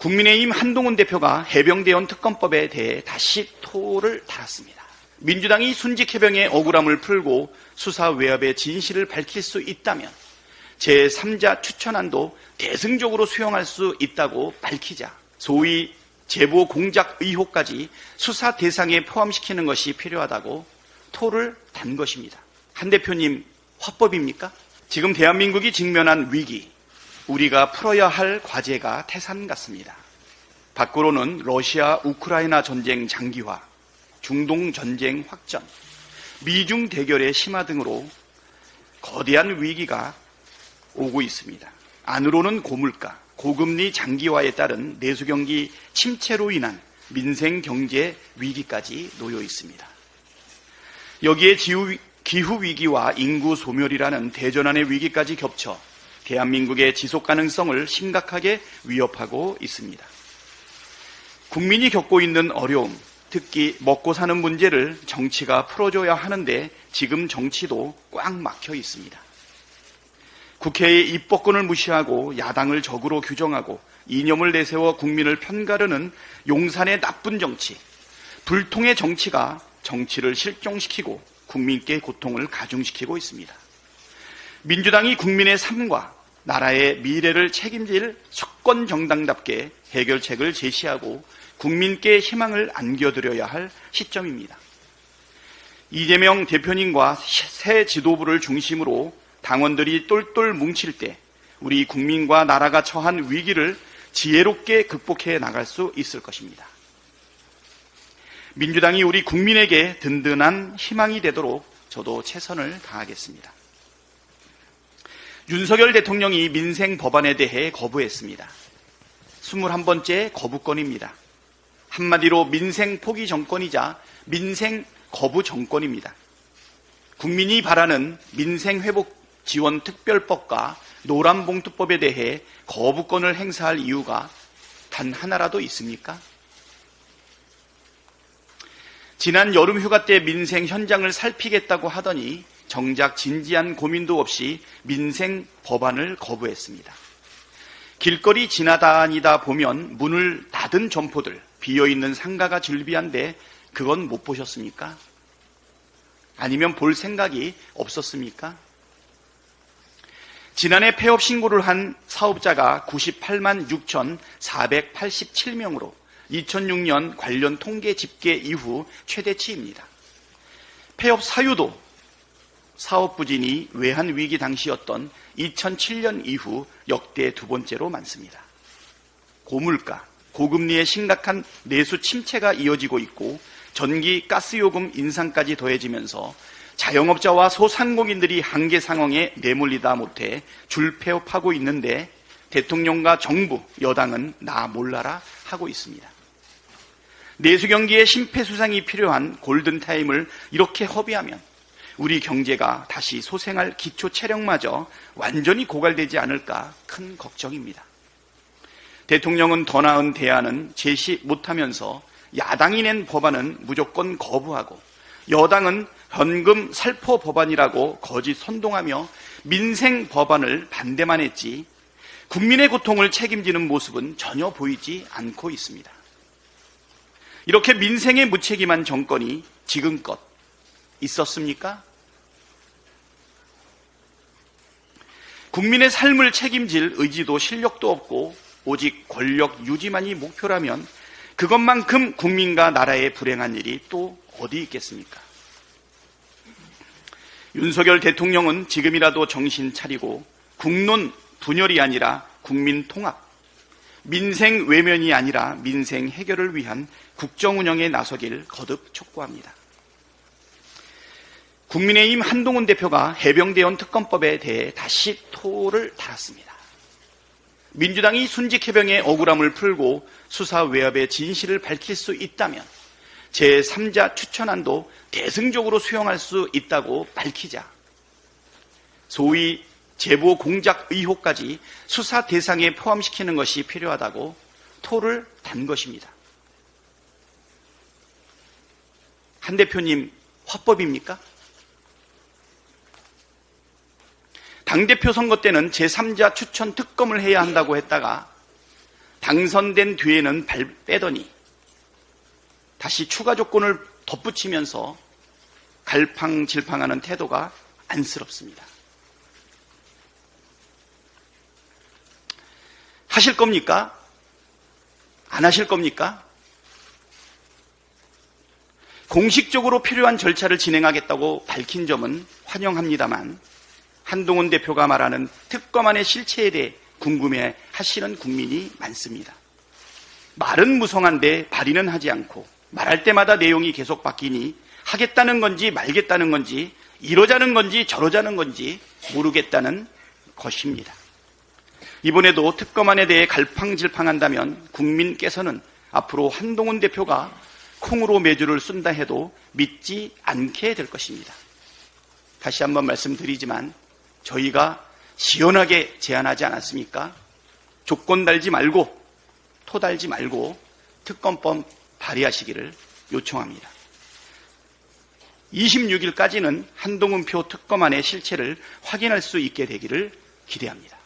국민의힘 한동훈 대표가 해병대원 특검법에 대해 다시 토를 달았습니다. 민주당이 순직 해병의 억울함을 풀고 수사 외압의 진실을 밝힐 수 있다면 제3자 추천안도 대승적으로 수용할 수 있다고 밝히자 소위 제보 공작 의혹까지 수사 대상에 포함시키는 것이 필요하다고 토를 단 것입니다. 한 대표님, 화법입니까? 지금 대한민국이 직면한 위기, 우리가 풀어야 할 과제가 태산 같습니다. 밖으로는 러시아 우크라이나 전쟁 장기화, 중동 전쟁 확전, 미중 대결의 심화 등으로 거대한 위기가 오고 있습니다. 안으로는 고물가, 고금리 장기화에 따른 내수경기 침체로 인한 민생 경제 위기까지 놓여 있습니다. 여기에 기후위기와 인구 소멸이라는 대전환의 위기까지 겹쳐 대한민국의 지속 가능성을 심각하게 위협하고 있습니다. 국민이 겪고 있는 어려움, 특히 먹고 사는 문제를 정치가 풀어줘야 하는데 지금 정치도 꽉 막혀 있습니다. 국회의 입법권을 무시하고 야당을 적으로 규정하고 이념을 내세워 국민을 편가르는 용산의 나쁜 정치, 불통의 정치가 정치를 실종시키고 국민께 고통을 가중시키고 있습니다. 민주당이 국민의 삶과 나라의 미래를 책임질 수권 정당답게 해결책을 제시하고 국민께 희망을 안겨드려야 할 시점입니다. 이재명 대표님과 새 지도부를 중심으로 당원들이 똘똘 뭉칠 때 우리 국민과 나라가 처한 위기를 지혜롭게 극복해 나갈 수 있을 것입니다. 민주당이 우리 국민에게 든든한 희망이 되도록 저도 최선을 다하겠습니다. 윤석열 대통령이 민생 법안에 대해 거부했습니다. 21번째 거부권입니다. 한마디로 민생 포기 정권이자 민생 거부 정권입니다. 국민이 바라는 민생 회복 지원 특별법과 노란봉투법에 대해 거부권을 행사할 이유가 단 하나라도 있습니까? 지난 여름 휴가 때 민생 현장을 살피겠다고 하더니 정작 진지한 고민도 없이 민생 법안을 거부했습니다. 길거리 지나다니다 보면 문을 닫은 점포들, 비어있는 상가가 즐비한데 그건 못 보셨습니까? 아니면 볼 생각이 없었습니까? 지난해 폐업 신고를 한 사업자가 98만 6,487명으로 2006년 관련 통계 집계 이후 최대치입니다. 폐업 사유도 사업 부진이 외환 위기 당시였던 2007년 이후 역대 두 번째로 많습니다. 고물가, 고금리의 심각한 내수 침체가 이어지고 있고 전기, 가스요금 인상까지 더해지면서 자영업자와 소상공인들이 한계 상황에 내몰리다 못해 줄폐업하고 있는데 대통령과 정부, 여당은 나 몰라라 하고 있습니다. 내수경기에 심폐소생이 필요한 골든타임을 이렇게 허비하면 우리 경제가 다시 소생할 기초 체력마저 완전히 고갈되지 않을까 큰 걱정입니다. 대통령은 더 나은 대안은 제시 못하면서 야당이 낸 법안은 무조건 거부하고 여당은 현금 살포 법안이라고 거짓 선동하며 민생 법안을 반대만 했지 국민의 고통을 책임지는 모습은 전혀 보이지 않고 있습니다. 이렇게 민생에 무책임한 정권이 지금껏 있었습니까? 국민의 삶을 책임질 의지도 실력도 없고 오직 권력 유지만이 목표라면 그것만큼 국민과 나라에 불행한 일이 또 어디 있겠습니까? 윤석열 대통령은 지금이라도 정신 차리고 국론 분열이 아니라 국민 통합, 민생 외면이 아니라 민생 해결을 위한 국정 운영에 나서길 거듭 촉구합니다. 국민의힘 한동훈 대표가 해병대원 특검법에 대해 다시 토를 달았습니다. 민주당이 순직 해병의 억울함을 풀고 수사 외압의 진실을 밝힐 수 있다면 제3자 추천안도 대승적으로 수용할 수 있다고 밝히자 소위 제보 공작 의혹까지 수사 대상에 포함시키는 것이 필요하다고 토를 단 것입니다. 한 대표님, 화법입니까? 당대표 선거 때는 제3자 추천 특검을 해야 한다고 했다가 당선된 뒤에는 발 빼더니 다시 추가 조건을 덧붙이면서 갈팡질팡하는 태도가 안쓰럽습니다. 하실 겁니까? 안 하실 겁니까? 공식적으로 필요한 절차를 진행하겠다고 밝힌 점은 환영합니다만 한동훈 대표가 말하는 특검안의 실체에 대해 궁금해 하시는 국민이 많습니다. 말은 무성한데 발의는 하지 않고 말할 때마다 내용이 계속 바뀌니 하겠다는 건지 말겠다는 건지 이러자는 건지 저러자는 건지 모르겠다는 것입니다. 이번에도 특검안에 대해 갈팡질팡한다면 국민께서는 앞으로 한동훈 대표가 콩으로 메주를 쓴다 해도 믿지 않게 될 것입니다. 다시 한번 말씀드리지만 저희가 시원하게 제안하지 않았습니까? 조건 달지 말고 토 달지 말고 특검법 발의하시기를 요청합니다. 26일까지는 한동훈표 특검안의 실체를 확인할 수 있게 되기를 기대합니다.